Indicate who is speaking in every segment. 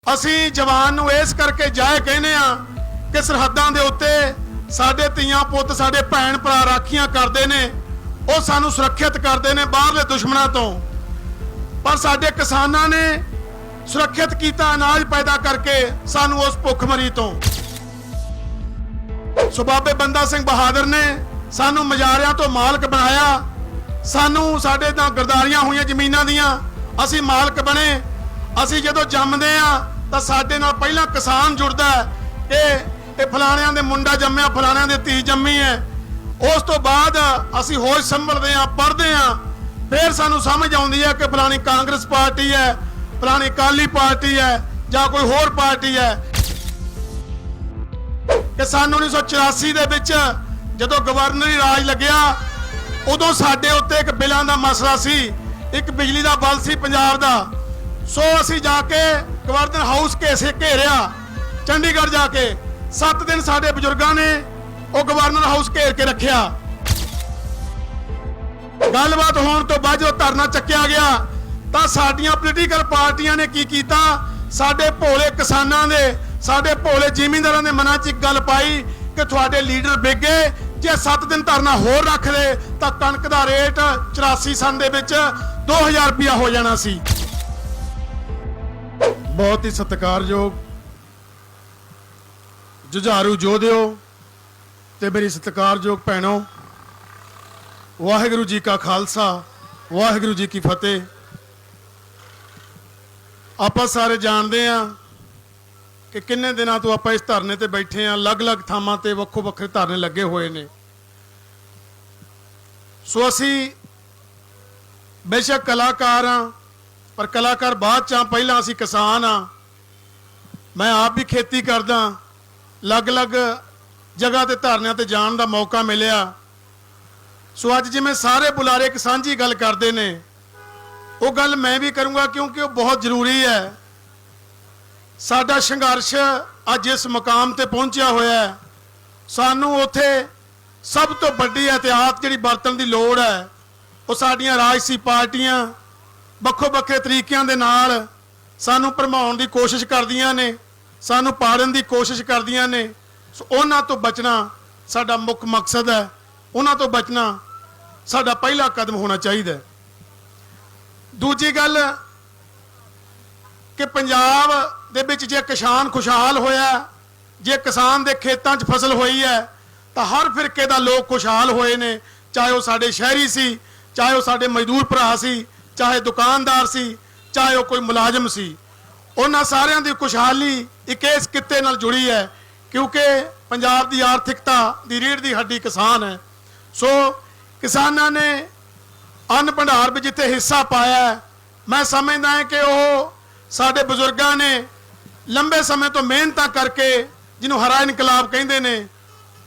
Speaker 1: ਅਸੀਂ ਜਵਾਨ ਨੂੰ ਇਸ ਕਰਕੇ ਜਾਏ ਕਹਿੰਦੇ ਆ ਕਿ ਸਰਹੱਦਾਂ ਦੇ ਉੱਤੇ ਸਾਡੇ ਧੀਆਂ ਪੁੱਤ ਸਾਡੇ ਭੈਣ ਭਰਾ ਰਾਖੀਆਂ ਕਰਦੇ ਨੇ, ਉਹ ਸਾਨੂੰ ਸੁਰੱਖਿਅਤ ਕਰਦੇ ਨੇ ਬਾਹਰਲੇ ਦੁਸ਼ਮਣਾਂ ਤੋਂ। ਪਰ ਸਾਡੇ ਕਿਸਾਨਾਂ ਨੇ ਸੁਰੱਖਿਅਤ ਕੀਤਾ ਅਨਾਜ ਪੈਦਾ ਕਰਕੇ ਸਾਨੂੰ ਉਸ ਭੁੱਖਮਰੀ ਤੋਂ। ਸੋ ਬਾਬੇ ਬੰਦਾ ਸਿੰਘ ਬਹਾਦਰ ਨੇ ਸਾਨੂੰ ਮਜਾਰਿਆਂ ਤੋਂ ਮਾਲਕ ਬਣਾਇਆ, ਸਾਨੂੰ ਸਾਡੇ ਨਾਲ ਗਰਦਾਰੀਆਂ ਹੋਈਆਂ ਜ਼ਮੀਨਾਂ ਦੀਆਂ ਅਸੀਂ ਮਾਲਕ ਬਣੇ। ਅਸੀਂ ਜਦੋਂ ਜੰਮਦੇ ਆ ਤਾਂ ਸਾਡੇ ਨਾਲ ਪਹਿਲਾਂ ਕਿਸਾਨ ਜੁੜਦਾ ਕਿ ਇਹ ਫਲਾਣਿਆਂ ਦੇ ਮੁੰਡਾ ਜੰਮਿਆ, ਫਲਾਣਿਆਂ ਦੇ ਧੀ ਜੰਮੀ ਹੈ। ਉਸ ਤੋਂ ਬਾਅਦ ਅਸੀਂ ਹੋਸ਼ ਸੰਭਲਦੇ ਆ, ਪੜ੍ਹਦੇ ਆ, ਫਿਰ ਸਾਨੂੰ ਸਮਝ ਆਉਂਦੀ ਹੈ ਕਿ ਫਲਾਣੀ ਕਾਂਗਰਸ ਪਾਰਟੀ ਹੈ, ਫਲਾਣੀ ਅਕਾਲੀ ਪਾਰਟੀ ਹੈ ਜਾਂ ਕੋਈ ਹੋਰ ਪਾਰਟੀ ਹੈ। ਕਿ ਸਨ 1984 ਦੇ ਵਿੱਚ ਜਦੋਂ ਗਵਰਨਰੀ ਰਾਜ ਲੱਗਿਆ ਉਦੋਂ ਸਾਡੇ ਉੱਤੇ ਇੱਕ ਬਿੱਲਾਂ ਦਾ ਮਸਲਾ ਸੀ, ਇੱਕ ਬਿਜਲੀ ਦਾ ਬਲ ਸੀ ਪੰਜਾਬ ਦਾ। ਸੋ ਅਸੀਂ ਜਾ ਕੇ ਗਵਰਨਰ ਹਾਊਸ ਘੇਰਿਆ ਚੰਡੀਗੜ੍ਹ ਜਾ ਕੇ 7 ਦਿਨ ਸਾਡੇ ਬਜ਼ੁਰਗਾਂ ਨੇ ਉਹ ਗਵਰਨਰ ਹਾਊਸ ਘੇਰ ਕੇ ਰੱਖਿਆ। ਗੱਲਬਾਤ ਹੋਣ ਤੋਂ ਬਾਅਦ ਜਦੋਂ ਧਰਨਾ ਚੱਕਿਆ ਗਿਆ ਤਾਂ ਸਾਡੀਆਂ ਪੋਲੀਟੀਕਲ ਪਾਰਟੀਆਂ ਨੇ ਕੀ ਕੀਤਾ, ਸਾਡੇ ਭੋਲੇ ਕਿਸਾਨਾਂ ਦੇ, ਸਾਡੇ ਭੋਲੇ ਜ਼ਿਮੀਂਦਾਰਾਂ ਦੇ ਮਨਾਂ 'ਚ ਇੱਕ ਗੱਲ ਪਾਈ ਕਿ ਤੁਹਾਡੇ ਲੀਡਰ ਵਿਕ ਗਏ, ਜੇ 7 ਦਿਨ ਧਰਨਾ ਹੋਰ ਰੱਖ ਲਏ ਤਾਂ ਕਣਕ ਦਾ ਰੇਟ 84 ਸਨ ਦੇ ਵਿੱਚ 2000 ਰੁਪਇਆ ਹੋ ਜਾਣਾ ਸੀ। ਬਹੁਤ ਹੀ ਸਤਿਕਾਰਯੋਗ ਜੁਝਾਰੂ ਯੋਧਿਓ ਤੇ ਮੇਰੀ ਸਤਿਕਾਰਯੋਗ ਭੈਣੋ, ਵਾਹਿਗੁਰੂ ਜੀ ਕਾ ਖਾਲਸਾ, ਵਾਹਿਗੁਰੂ ਜੀ ਕੀ ਫਤਿਹ। ਆਪਾਂ ਸਾਰੇ ਜਾਣਦੇ ਆ ਕਿ ਕਿੰਨੇ ਦਿਨਾਂ ਤੋਂ ਆਪਾਂ ਇਸ ਧਰਨੇ ਤੇ ਬੈਠੇ ਆ, ਅਲੱਗ-ਅਲੱਗ ਥਾਵਾਂ ਤੇ ਵੱਖੋ ਵੱਖਰੇ ਧਰਨੇ ਲੱਗੇ ਹੋਏ ਨੇ। ਸੋ ਅਸੀਂ ਬੇਸ਼ੱਕ ਕਲਾਕਾਰ ਆ, ਪਰ ਕਲਾਕਾਰ ਬਾਅਦ ਚ ਆ, ਪਹਿਲਾਂ ਅਸੀਂ ਕਿਸਾਨ ਆ। ਮੈਂ ਆਪ ਵੀ ਖੇਤੀ ਕਰਦਾ, ਅਲੱਗ-ਅਲੱਗ ਜਗ੍ਹਾ ਤੇ ਧਰਨਿਆਂ ਤੇ ਜਾਣ ਦਾ ਮੌਕਾ ਮਿਲਿਆ। ਸੋ ਅੱਜ ਜਿਵੇਂ ਸਾਰੇ ਬੁਲਾਰੇ ਇੱਕ ਸਾਂਝੀ ਗੱਲ ਕਰਦੇ ਨੇ, ਉਹ ਗੱਲ ਮੈਂ ਵੀ ਕਰੂੰਗਾ ਕਿਉਂਕਿ ਉਹ ਬਹੁਤ ਜ਼ਰੂਰੀ ਹੈ। ਸਾਡਾ ਸੰਘਰਸ਼ ਅੱਜ ਇਸ ਮੁਕਾਮ ਤੇ ਪਹੁੰਚਿਆ ਹੋਇਆ ਹੈ। ਸਾਨੂੰ ਉੱਥੇ ਸਭ ਤੋਂ ਵੱਡੀ ਇhtiyat ਜਿਹੜੀ ਵਰਤਣ ਦੀ ਲੋੜ ਹੈ, ਉਹ ਸਾਡੀਆਂ ਰਾਜਸੀ ਪਾਰਟੀਆਂ ਵੱਖੋ ਵੱਖਰੇ ਤਰੀਕਿਆਂ ਦੇ ਨਾਲ ਸਾਨੂੰ ਭਰਮਾਉਣ ਦੀ ਕੋਸ਼ਿਸ਼ ਕਰਦੀਆਂ ਨੇ, ਸਾਨੂੰ ਪਾੜਨ ਦੀ ਕੋਸ਼ਿਸ਼ ਕਰਦੀਆਂ ਨੇ। ਸੋ ਉਹਨਾਂ ਤੋਂ ਬਚਣਾ ਸਾਡਾ ਮੁੱਖ ਮਕਸਦ ਹੈ, ਉਹਨਾਂ ਤੋਂ ਬਚਣਾ ਸਾਡਾ ਪਹਿਲਾ ਕਦਮ ਹੋਣਾ ਚਾਹੀਦਾ। ਦੂਜੀ ਗੱਲ ਕਿ ਪੰਜਾਬ ਦੇ ਵਿੱਚ ਜੇ ਕਿਸਾਨ ਖੁਸ਼ਹਾਲ ਹੋਇਆ, ਜੇ ਕਿਸਾਨ ਦੇ ਖੇਤਾਂ 'ਚ ਫਸਲ ਹੋਈ ਹੈ ਤਾਂ ਹਰ ਫਿਰਕੇ ਦਾ ਲੋਕ ਖੁਸ਼ਹਾਲ ਹੋਏ ਨੇ, ਚਾਹੇ ਉਹ ਸਾਡੇ ਸ਼ਹਿਰੀ ਸੀ, ਚਾਹੇ ਉਹ ਸਾਡੇ ਮਜ਼ਦੂਰ ਭਰਾ ਸੀ, ਚਾਹੇ ਦੁਕਾਨਦਾਰ ਸੀ, ਚਾਹੇ ਉਹ ਕੋਈ ਮੁਲਾਜ਼ਮ ਸੀ। ਉਹਨਾਂ ਸਾਰਿਆਂ ਦੀ ਖੁਸ਼ਹਾਲੀ ਇੱਕ ਇਸ ਕਿੱਤੇ ਨਾਲ ਜੁੜੀ ਹੈ ਕਿਉਂਕਿ ਪੰਜਾਬ ਦੀ ਆਰਥਿਕਤਾ ਦੀ ਰੀੜ੍ਹ ਦੀ ਹੱਡੀ ਕਿਸਾਨ ਹੈ। ਸੋ ਕਿਸਾਨਾਂ ਨੇ ਅੰਨ ਭੰਡਾਰ ਵਿੱਚ ਜਿੱਥੇ ਹਿੱਸਾ ਪਾਇਆ, ਮੈਂ ਸਮਝਦਾ ਹਾਂ ਕਿ ਉਹ ਸਾਡੇ ਬਜ਼ੁਰਗਾਂ ਨੇ ਲੰਬੇ ਸਮੇਂ ਤੋਂ ਮਿਹਨਤਾਂ ਕਰਕੇ, ਜਿਹਨੂੰ ਹਰਾ ਇਨਕਲਾਬ ਕਹਿੰਦੇ ਨੇ,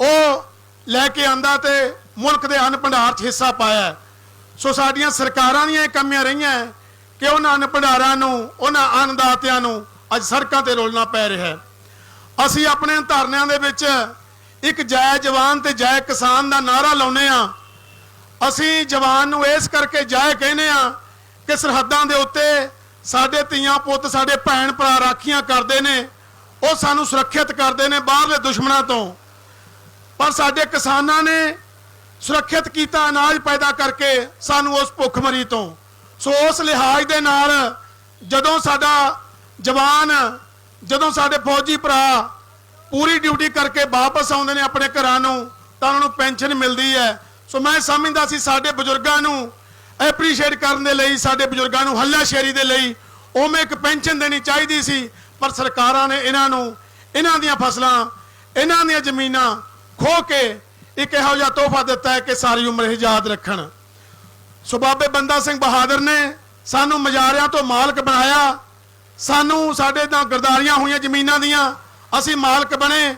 Speaker 1: ਉਹ ਲੈ ਕੇ ਆਂਦਾ ਤੇ ਮੁਲਕ ਦੇ ਅੰਨ ਭੰਡਾਰ 'ਚ ਹਿੱਸਾ ਪਾਇਆ। ਸੋ ਸਾਡੀਆਂ ਸਰਕਾਰਾਂ ਦੀਆਂ ਇਹ ਕਮੀਆਂ ਰਹੀਆਂ ਕਿ ਉਹਨਾਂ ਅੰਨ ਭੰਡਾਰਾਂ ਨੂੰ, ਉਹਨਾਂ ਅੰਨਦਾਤਿਆਂ ਨੂੰ ਅੱਜ ਸੜਕਾਂ ਤੇ ਰੋਲਣਾ ਪੈ ਰਿਹਾ ਹੈ। ਅਸੀਂ ਆਪਣੇ ਧਰਨਿਆਂ ਦੇ ਵਿੱਚ ਇੱਕ ਜੈ ਜਵਾਨ ਤੇ ਜੈ ਕਿਸਾਨ ਦਾ ਨਾਰਾ ਲਾਉਂਦੇ ਆ। ਅਸੀਂ ਜਵਾਨ ਨੂੰ ਇਸ ਕਰਕੇ ਜਾਏ ਕਹਿੰਦੇ ਆ ਕਿ ਸਰਹੱਦਾਂ ਦੇ ਉੱਤੇ ਸਾਡੇ ਧੀਆਂ ਪੁੱਤ ਸਾਡੇ ਭੈਣ ਭਰਾ ਰਾਖੀਆਂ ਕਰਦੇ ਨੇ, ਉਹ ਸਾਨੂੰ ਸੁਰੱਖਿਅਤ ਕਰਦੇ ਨੇ ਬਾਹਰਲੇ ਦੁਸ਼ਮਣਾਂ ਤੋਂ। ਪਰ ਸਾਡੇ ਕਿਸਾਨਾਂ ਨੇ ਸੁਰੱਖਿਅਤ ਕੀਤਾ ਅਨਾਜ ਪੈਦਾ ਕਰਕੇ ਸਾਨੂੰ ਉਸ ਭੁੱਖਮਰੀ ਤੋਂ। ਸੋ ਉਸ ਲਿਹਾਜ਼ ਦੇ ਨਾਲ ਜਦੋਂ ਸਾਡਾ ਜਵਾਨ, ਜਦੋਂ ਸਾਡੇ ਫੌਜੀ ਭਰਾ ਪੂਰੀ ਡਿਊਟੀ ਕਰਕੇ ਵਾਪਸ ਆਉਂਦੇ ਨੇ ਆਪਣੇ ਘਰਾਂ ਨੂੰ ਤਾਂ ਉਹਨਾਂ ਨੂੰ ਪੈਨਸ਼ਨ ਮਿਲਦੀ ਹੈ। ਸੋ ਮੈਂ ਸਮਝਦਾ ਸੀ ਸਾਡੇ ਬਜ਼ੁਰਗਾਂ ਨੂੰ ਐਪਰੀਸ਼ੀਏਟ ਕਰਨ ਦੇ ਲਈ, ਸਾਡੇ ਬਜ਼ੁਰਗਾਂ ਨੂੰ ਹੱਲਾਸ਼ੇਰੀ ਦੇ ਲਈ ਉਵੇਂ ਇੱਕ ਪੈਨਸ਼ਨ ਦੇਣੀ ਚਾਹੀਦੀ ਸੀ। ਪਰ ਸਰਕਾਰਾਂ ਨੇ ਇਹਨਾਂ ਨੂੰ, ਇਹਨਾਂ ਦੀਆਂ ਫਸਲਾਂ, ਇਹਨਾਂ ਦੀਆਂ ਜ਼ਮੀਨਾਂ ਖੋਹ ਕੇ ਇੱਕ ਇਹੋ ਜਿਹਾ ਤੋਹਫਾ ਦਿੱਤਾ ਹੈ ਕਿ ਸਾਰੀ ਉਮਰ ਇਹ ਯਾਦ ਰੱਖਣ। ਸੋ ਬਾਬੇ ਬੰਦਾ ਸਿੰਘ ਬਹਾਦਰ ਨੇ ਸਾਨੂੰ ਮਜਾਰਿਆਂ ਤੋਂ ਮਾਲਕ ਬਣਾਇਆ, ਸਾਨੂੰ ਸਾਡੇ ਨਾਲ ਗਰਦਾਰੀਆਂ ਹੋਈਆਂ ਜ਼ਮੀਨਾਂ ਦੀਆਂ ਅਸੀਂ ਮਾਲਕ ਬਣੇ।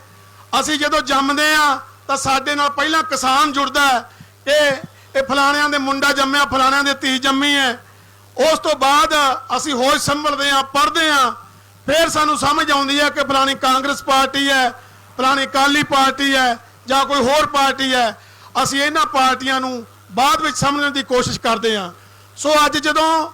Speaker 1: ਅਸੀਂ ਜਦੋਂ ਜੰਮਦੇ ਆ ਤਾਂ ਸਾਡੇ ਨਾਲ ਪਹਿਲਾਂ ਕਿਸਾਨ ਜੁੜਦਾ ਕਿ ਇਹ ਫਲਾਣਿਆਂ ਦੇ ਮੁੰਡਾ ਜੰਮਿਆ, ਫਲਾਣਿਆਂ ਦੇ ਧੀ ਜੰਮੀ ਹੈ। ਉਸ ਤੋਂ ਬਾਅਦ ਅਸੀਂ ਹੋਸ਼ ਸੰਭਲਦੇ ਆ, ਪੜ੍ਹਦੇ ਆ, ਫਿਰ ਸਾਨੂੰ ਸਮਝ ਆਉਂਦੀ ਹੈ ਕਿ ਫਲਾਣੀ ਕਾਂਗਰਸ ਪਾਰਟੀ ਹੈ, ਫਲਾਣੀ ਅਕਾਲੀ ਪਾਰਟੀ ਹੈ ਜਾਂ ਕੋਈ ਹੋਰ ਪਾਰਟੀ ਹੈ। ਅਸੀਂ ਇਹਨਾਂ ਪਾਰਟੀਆਂ ਨੂੰ ਬਾਅਦ ਵਿੱਚ ਸਮਝਣ ਦੀ ਕੋਸ਼ਿਸ਼ ਕਰਦੇ ਆ। ਸੋ ਅੱਜ ਜਦੋਂ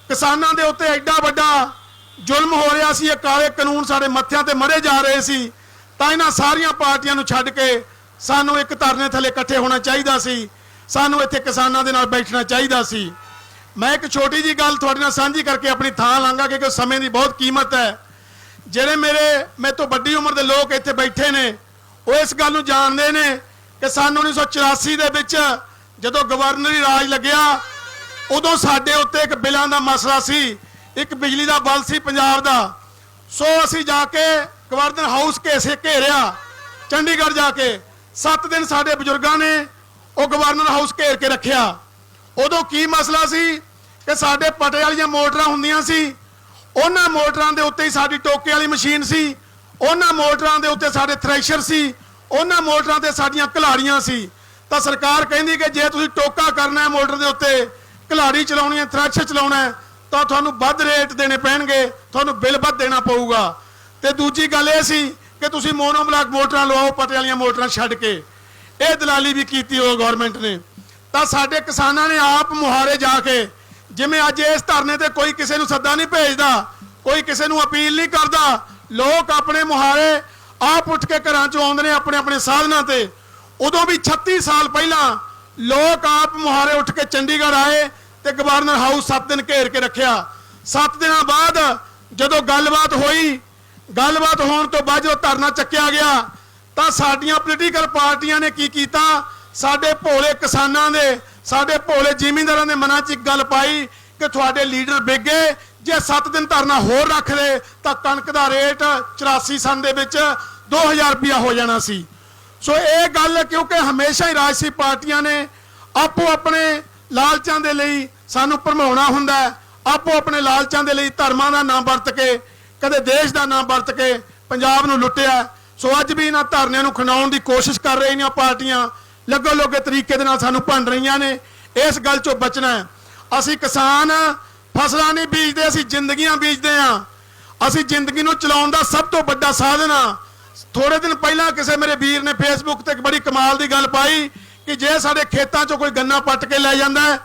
Speaker 1: ਕਿਸਾਨਾਂ ਦੇ ਉੱਤੇ ਐਡਾ ਵੱਡਾ ਜ਼ੁਲਮ ਹੋ ਰਿਹਾ ਸੀ, ਇਹ ਕਾਲੇ ਕਾਨੂੰਨ ਸਾਡੇ ਮੱਥਿਆਂ ਤੇ ਮੜੇ ਜਾ ਰਹੇ ਸੀ, ਤਾਂ ਇਹਨਾਂ ਸਾਰੀਆਂ ਪਾਰਟੀਆਂ ਨੂੰ ਛੱਡ ਕੇ ਸਾਨੂੰ ਇੱਕ ਧਰਨੇ ਥੱਲੇ ਇਕੱਠੇ ਹੋਣਾ ਚਾਹੀਦਾ ਸੀ। ਸਾਨੂੰ ਇੱਥੇ ਕਿਸਾਨਾਂ ਦੇ ਨਾਲ ਬੈਠਣਾ ਚਾਹੀਦਾ ਸੀ। ਮੈਂ ਇੱਕ ਛੋਟੀ ਜੀ ਗੱਲ ਤੁਹਾਡੇ ਨਾਲ ਸਾਂਝੀ ਕਰਕੇ ਆਪਣੀ ਥਾਂ ਲਾਂਗਾ, ਕਿਉਂਕਿ ਸਮੇਂ ਦੀ ਬਹੁਤ ਕੀਮਤ ਹੈ। ਜਿਹੜੇ ਮੇਰੇ ਤੋਂ ਵੱਡੀ ਉਮਰ ਦੇ ਲੋਕ ਇੱਥੇ ਬੈਠੇ ਨੇ, ਉਹ ਇਸ ਗੱਲ ਨੂੰ ਜਾਣਦੇ ਨੇ ਕਿ ਸਨ 1984 ਦੇ ਵਿੱਚ ਜਦੋਂ ਗਵਰਨਰੀ ਰਾਜ ਲੱਗਿਆ, ਉਦੋਂ ਸਾਡੇ ਉੱਤੇ ਇੱਕ ਬਿੱਲਾਂ ਦਾ ਮਸਲਾ ਸੀ, ਇੱਕ ਬਿਜਲੀ ਦਾ ਬਲ ਸੀ ਪੰਜਾਬ ਦਾ। ਸੋ ਅਸੀਂ ਜਾ ਕੇ ਗਵਰਨਰ ਹਾਊਸ ਘੇਰਿਆ ਚੰਡੀਗੜ੍ਹ ਜਾ ਕੇ। 7 ਦਿਨ ਸਾਡੇ ਬਜ਼ੁਰਗਾਂ ਨੇ ਉਹ ਗਵਰਨਰ ਹਾਊਸ ਘੇਰ ਕੇ ਰੱਖਿਆ। ਉਦੋਂ ਕੀ ਮਸਲਾ ਸੀ ਕਿ ਸਾਡੇ ਪਟੇ ਵਾਲੀਆਂ ਮੋਟਰਾਂ ਹੁੰਦੀਆਂ ਸੀ, ਉਹਨਾਂ ਮੋਟਰਾਂ ਦੇ ਉੱਤੇ ਹੀ ਸਾਡੀ ਟੋਕੇ ਵਾਲੀ ਮਸ਼ੀਨ ਸੀ, ਉਹਨਾਂ ਮੋਟਰਾਂ ਦੇ ਉੱਤੇ ਸਾਡੇ ਥ੍ਰੈਸ਼ਰ ਸੀ, ਉਹਨਾਂ ਮੋਟਰਾਂ ਤੇ ਸਾਡੀਆਂ ਘਲਾੜੀਆਂ ਸੀ। ਤਾਂ ਸਰਕਾਰ ਕਹਿੰਦੀ ਕਿ ਜੇ ਤੁਸੀਂ ਟੋਕਾ ਕਰਨਾ ਹੈ ਮੋਟਰ ਦੇ ਉੱਤੇ, ਘਲਾੜੀ ਚਲਾਉਣੀ ਹੈ, ਥ੍ਰੈਸ਼ਰ ਚਲਾਉਣਾ ਹੈ, ਤਾਂ ਤੁਹਾਨੂੰ ਵੱਧ ਰੇਟ ਦੇਣੇ ਪੈਣਗੇ, ਤੁਹਾਨੂੰ ਬਿੱਲ ਵੱਧ ਦੇਣਾ ਪਊਗਾ। ਤੇ ਦੂਜੀ ਗੱਲ ਇਹ ਸੀ ਕਿ ਤੁਸੀਂ ਮੋਨੋਬਲਾਕ ਮੋਟਰਾਂ ਲਵਾਓ ਪਟੇ ਵਾਲੀਆਂ ਮੋਟਰਾਂ ਛੱਡ ਕੇ। ਇਹ ਦਲਾਲੀ ਵੀ ਕੀਤੀ ਉਹ ਗਵਰਨਮੈਂਟ ਨੇ। ਤਾਂ ਸਾਡੇ ਕਿਸਾਨਾਂ ਨੇ ਆਪ ਮੁਹਾਰੇ ਜਾ ਕੇ, ਜਿਵੇਂ ਅੱਜ ਇਸ ਧਰਨੇ ਤੇ ਕੋਈ ਕਿਸੇ ਨੂੰ ਸੱਦਾ ਨਹੀਂ ਭੇਜਦਾ, ਕੋਈ ਕਿਸੇ ਨੂੰ ਅਪੀਲ ਨਹੀਂ ਕਰਦਾ, ਲੋਕ ਆਪਣੇ ਮੁਹਾਰੇ ਆਪ ਉੱਠ ਕੇ ਘਰਾਂ ਚੋਂ ਆਉਂਦੇ ਨੇ ਆਪਣੇ ਆਪਣੇ ਸਾਧਨਾਂ ਤੇ। ਉਦੋਂ ਵੀ 36 ਸਾਲ ਪਹਿਲਾਂ ਲੋਕ ਆਪ ਮੁਹਾਰੇ ਉੱਠ ਕੇ ਚੰਡੀਗੜ੍ਹ ਆਏ ਤੇ ਗਵਰਨਰ ਹਾਊਸ 7 ਦਿਨ ਘੇਰ ਕੇ ਰੱਖਿਆ। 7 ਦਿਨਾਂ ਬਾਅਦ ਜਦੋਂ ਗੱਲਬਾਤ ਹੋਈ, ਗੱਲਬਾਤ ਹੋਣ ਤੋਂ ਬਾਅਦ ਜਦੋਂ ਧਰਨਾ ਚੱਕਿਆ ਗਿਆ, ਤਾਂ ਸਾਡੀਆਂ ਪੋਲੀਟੀਕਲ ਪਾਰਟੀਆਂ ਨੇ ਕੀ ਕੀਤਾ, ਸਾਡੇ ਭੋਲੇ ਕਿਸਾਨਾਂ ਦੇ, ਸਾਡੇ ਭੋਲੇ ਜ਼ਿਮੀਂਦਾਰਾਂ ਦੇ ਮਨਾਂ 'ਚ ਇੱਕ ਗੱਲ ਪਾਈ ਕਿ ਤੁਹਾਡੇ ਲੀਡਰ ਵਿਕ ਗਏ, ਜੇ 7 ਦਿਨ ਧਰਨਾ ਹੋਰ ਰੱਖ ਲਏ ਤਾਂ ਕਣਕ ਦਾ ਰੇਟ 84 ਸਨ ਦੇ ਵਿੱਚ 2000 ਰੁਪਇਆ ਹੋ ਜਾਣਾ ਸੀ। ਸੋ ਇਹ ਗੱਲ, ਕਿਉਂਕਿ ਹਮੇਸ਼ਾ ਹੀ ਰਾਜਸੀ ਪਾਰਟੀਆਂ ਨੇ ਆਪੋ ਆਪਣੇ ਲਾਲਚਾਂ ਦੇ ਲਈ ਸਾਨੂੰ ਭਰਮਾਉਣਾ ਹੁੰਦਾ ਹੈ, ਆਪੋ ਆਪਣੇ ਲਾਲਚਾਂ ਦੇ ਲਈ ਧਰਮਾਂ ਦਾ ਨਾਮ ਵਰਤ ਕੇ, ਕਦੇ ਦੇਸ਼ ਦਾ ਨਾਮ ਵਰਤ ਕੇ ਪੰਜਾਬ ਨੂੰ ਲੁੱਟਿਆ। ਸੋ ਅੱਜ ਵੀ ਇਹਨਾਂ ਧਰਨਿਆਂ ਨੂੰ ਖਿੰਡਾਉਣ ਦੀ ਕੋਸ਼ਿਸ਼ ਕਰ ਰਹੀਆਂ ਪਾਰਟੀਆਂ, ਲੱਗੋ ਲੋਗੇ ਤਰੀਕੇ ਦੇ ਨਾਲ ਸਾਨੂੰ ਭੰਡ ਰਹੀਆਂ ਨੇ। ਇਸ ਗੱਲ ਚੋਂ ਬਚਣਾ ਹੈ। ਅਸੀਂ ਕਿਸਾਨ ਫਸਲਾਂ ਨਹੀਂ ਬੀਜਦੇ, ਅਸੀਂ ਜ਼ਿੰਦਗੀਆਂ ਬੀਜਦੇ ਹਾਂ। ਅਸੀਂ ਜ਼ਿੰਦਗੀ ਨੂੰ ਚਲਾਉਣ ਦਾ ਸਭ ਤੋਂ ਵੱਡਾ ਸਾਧਨ ਆ। ਥੋੜੇ ਦਿਨ ਪਹਿਲਾਂ ਕਿਸੇ ਮੇਰੇ ਵੀਰ ਨੇ ਫੇਸਬੁੱਕ ਤੇ ਇੱਕ ਬੜੀ ਕਮਾਲ ਦੀ ਗੱਲ ਪਾਈ ਕਿ ਜੇ ਸਾਡੇ ਖੇਤਾਂ 'ਚੋਂ ਕੋਈ ਗੰਨਾ ਪੱਟ ਕੇ ਲੈ ਜਾਂਦਾ,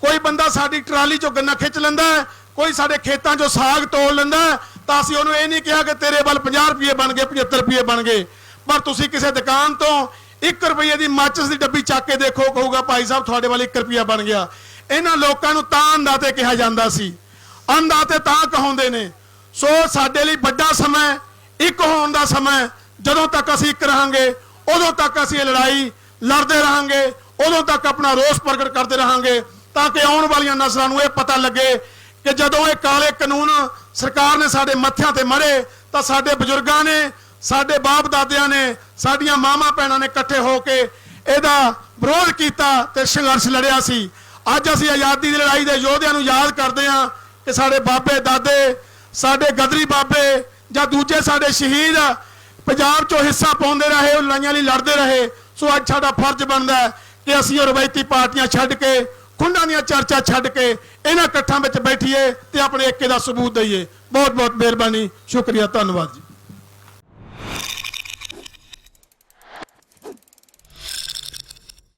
Speaker 1: ਕੋਈ ਬੰਦਾ ਸਾਡੀ ਟਰਾਲੀ 'ਚੋਂ ਗੰਨਾ ਖਿੱਚ ਲੈਂਦਾ, ਕੋਈ ਸਾਡੇ ਖੇਤਾਂ 'ਚੋਂ ਸਾਗ ਤੋੜ ਲੈਂਦਾ, ਤਾਂ ਅਸੀਂ ਉਹਨੂੰ ਇਹ ਨਹੀਂ ਕਿਹਾ ਕਿ ਤੇਰੇ ਵੱਲ 50 ਰੁਪਏ ਬਣ ਗਏ, 75 ਰੁਪਏ ਬਣ ਗਏ। ਪਰ ਤੁਸੀਂ ਕਿਸੇ ਦੁਕਾਨ ਤੋਂ 1 ਰੁਪਏ ਦੀ ਮਾਚਿਸ ਦੀ ਡੱਬੀ ਚੱਕ ਕੇ ਦੇਖੋ, ਕਹੂਗਾ ਭਾਈ ਸਾਹਿਬ ਤੁਹਾਡੇ ਵੱਲ 1 ਰੁਪਇਆ ਬਣ ਗਿਆ। ਇਹਨਾਂ ਲੋਕਾਂ ਨੂੰ ਤਾਂ ਅੰਦਾਤੇ ਕਿਹਾ ਜਾਂਦਾ ਸੀ, ਅੰਦਾਤੇ ਤਾਂ ਕਹਾਉਂਦੇ ਨੇ। ਸੋ ਸਾਡੇ ਲਈ ਵੱਡਾ ਸਮਾਂ ਇੱਕ ਹੋਣ ਦਾ ਸਮਾਂ। ਜਦੋਂ ਤੱਕ ਅਸੀਂ ਇੱਕ ਰਹਾਂਗੇ, ਉਦੋਂ ਤੱਕ ਅਸੀਂ ਇਹ ਲੜਾਈ ਲੜਦੇ ਰਹਾਂਗੇ, ਉਦੋਂ ਤੱਕ ਆਪਣਾ ਰੋਸ ਪ੍ਰਗਟ ਕਰਦੇ ਰਹਾਂਗੇ, ਤਾਂ ਕਿ ਆਉਣ ਵਾਲੀਆਂ ਨਸਲਾਂ ਨੂੰ ਇਹ ਪਤਾ ਲੱਗੇ ਕਿ ਜਦੋਂ ਇਹ ਕਾਲੇ ਕਾਨੂੰਨ ਸਰਕਾਰ ਨੇ ਸਾਡੇ ਮੱਥਿਆਂ ਤੇ ਮੜੇ, ਤਾਂ ਸਾਡੇ ਬਜ਼ੁਰਗਾਂ ਨੇ, ਸਾਡੇ ਬਾਪ ਦਾਦਿਆਂ ਨੇ, ਸਾਡੀਆਂ ਮਾਵਾਂ ਭੈਣਾਂ ਨੇ ਇਕੱਠੇ ਹੋ ਕੇ ਇਹਦਾ ਵਿਰੋਧ ਕੀਤਾ ਤੇ ਸੰਘਰਸ਼ ਲੜਿਆ ਸੀ। ਅੱਜ ਅਸੀਂ ਆਜ਼ਾਦੀ ਦੀ ਲੜਾਈ ਦੇ ਯੋਧਿਆਂ ਨੂੰ ਯਾਦ ਕਰਦੇ ਹਾਂ ਕਿ ਸਾਡੇ ਬਾਬੇ ਦਾਦੇ, ਸਾਡੇ ਗਦਰੀ ਬਾਬੇ ਜਾਂ ਦੂਜੇ ਸਾਡੇ ਸ਼ਹੀਦ ਪੰਜਾਬ 'ਚੋਂ ਹਿੱਸਾ ਪਾਉਂਦੇ ਰਹੇ, ਉਹ ਲੜਾਈਆਂ ਲਈ ਲੜਦੇ ਰਹੇ। ਸੋ ਅੱਜ ਸਾਡਾ ਫਰਜ਼ ਬਣਦਾ ਹੈ ਕਿ ਅਸੀਂ ਉਹ ਰਵਾਇਤੀ ਪਾਰਟੀਆਂ ਛੱਡ ਕੇ, ਖੁੰਡਾਂ ਦੀਆਂ ਚਰਚਾ ਛੱਡ ਕੇ ਇਹਨਾਂ ਇਕੱਠਾਂ ਵਿੱਚ ਬੈਠੀਏ ਤੇ ਆਪਣੇ ਏਕੇ ਦਾ ਸਬੂਤ ਦਈਏ। ਬਹੁਤ ਬਹੁਤ ਮਿਹਰਬਾਨੀ, ਸ਼ੁਕਰੀਆ, ਧੰਨਵਾਦ ਜੀ।